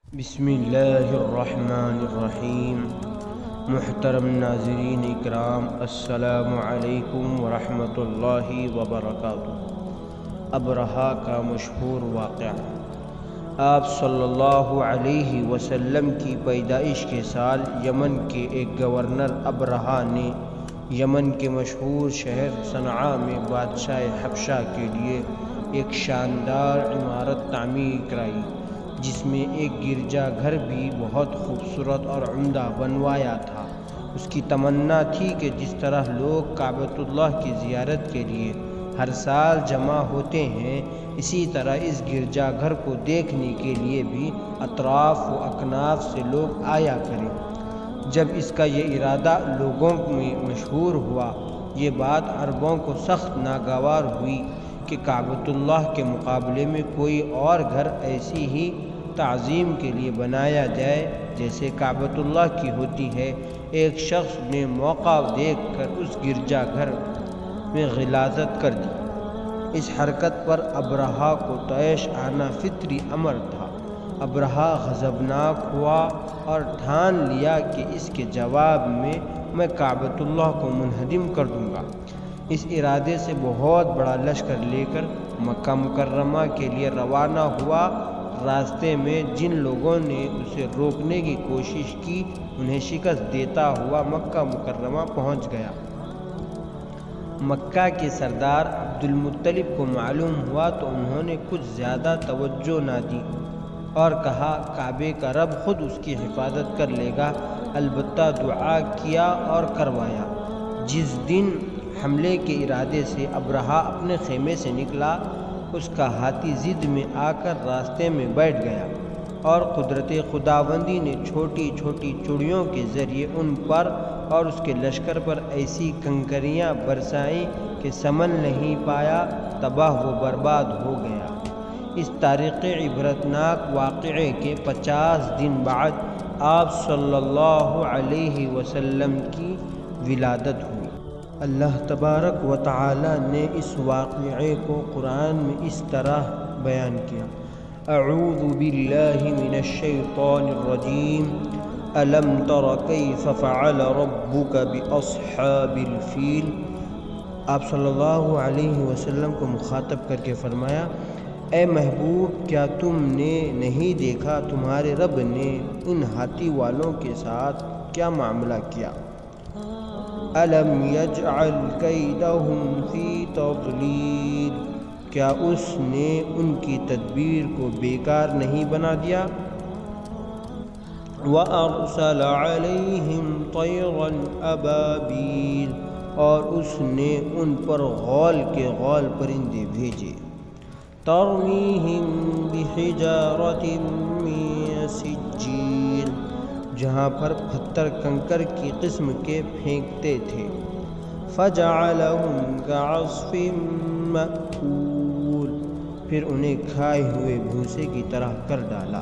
بسم اللہ الرحمن الرحیم۔ محترم ناظرین اکرام، السلام علیکم ورحمۃ اللہ وبرکاتہ۔ ابرہہ کا مشہور واقعہ۔ آپ صلی اللہ علیہ وسلم کی پیدائش کے سال یمن کے ایک گورنر ابرہہ نے یمن کے مشہور شہر صنعاء میں بادشاہ حبشہ کے لیے ایک شاندار عمارت تعمیر کرائی، جس میں ایک گرجا گھر بھی بہت خوبصورت اور عمدہ بنوایا تھا۔ اس کی تمنا تھی کہ جس طرح لوگ کعبۃ اللہ کی زیارت کے لیے ہر سال جمع ہوتے ہیں، اسی طرح اس گرجا گھر کو دیکھنے کے لیے بھی اطراف و اکناف سے لوگ آیا کریں۔ جب اس کا یہ ارادہ لوگوں میں مشہور ہوا، یہ بات عربوں کو سخت ناگوار ہوئی کہ کعبۃ اللہ کے مقابلے میں کوئی اور گھر ایسی ہی تعظیم کے لیے بنایا جائے جیسے کعبۃ اللہ کی ہوتی ہے۔ ایک شخص نے موقع دیکھ کر اس گرجا گھر میں غلاظت کر دی۔ اس حرکت پر ابرہہ کو طیش آنا فطری امر تھا۔ ابرہہ غضبناک ہوا اور ٹھان لیا کہ اس کے جواب میں کعبۃ اللہ کو منہدم کر دوں گا۔ اس ارادے سے بہت بڑا لشکر لے کر مکہ مکرمہ کے لیے روانہ ہوا۔ راستے میں جن لوگوں نے اسے روکنے کی کوشش کی، انہیں شکست دیتا ہوا مکہ مکرمہ پہنچ گیا۔ مکہ کے سردار عبد المطلب کو معلوم ہوا تو انہوں نے کچھ زیادہ توجہ نہ دی اور کہا کعبے کا رب خود اس کی حفاظت کر لے گا۔ البتہ دعا کیا اور کروایا۔ جس دن حملے کے ارادے سے ابرہہ اپنے خیمے سے نکلا، اس کا ہاتھی ضد میں آ کر راستے میں بیٹھ گیا، اور قدرت خداوندی نے چھوٹی چھوٹی چڑیوں کے ذریعے ان پر اور اس کے لشکر پر ایسی کنکریاں برسائیں کہ سمن نہیں پایا، تباہ و برباد ہو گیا۔ اس تاریخ عبرتناک واقعے کے 50 دن بعد آپ صلی اللہ علیہ وسلم کی ولادت ہوئی۔ اللہ تبارک و تعالی نے اس واقعے کو قرآن میں اس طرح بیان کیا: اعوذ باللہ من الشیطان الرجیم، الم تر کیف فعل ربک باصحاب الفیل۔ آپ صلی اللہ علیہ وسلم کو مخاطب کر کے فرمایا، اے محبوب، کیا تم نے نہیں دیکھا تمہارے رب نے ان ہاتھی والوں کے ساتھ کیا معاملہ کیا؟ الم یجعل کیدہم فی تضلیل، کیا اس نے ان کی تدبیر کو بیکار نہیں بنا دیا؟ وَأَرْسَلَ عَلَيْهِمْ طَيْرًا أَبَابِيلَ، اور اس نے ان پر غول کے غول پرندے بھیجے۔ تَرْمِيهِمْ بِحِجَارَةٍ مِّن سِجِّيلٍ، جہاں پر پتھر کنکر کی قسم کے پھینکتے تھے۔ فَجَعَلَهُمْ كَعَصْفٍ مَّأْكُولٍ، پھر انہیں کھائے ہوئے بھوسے کی طرح کر ڈالا۔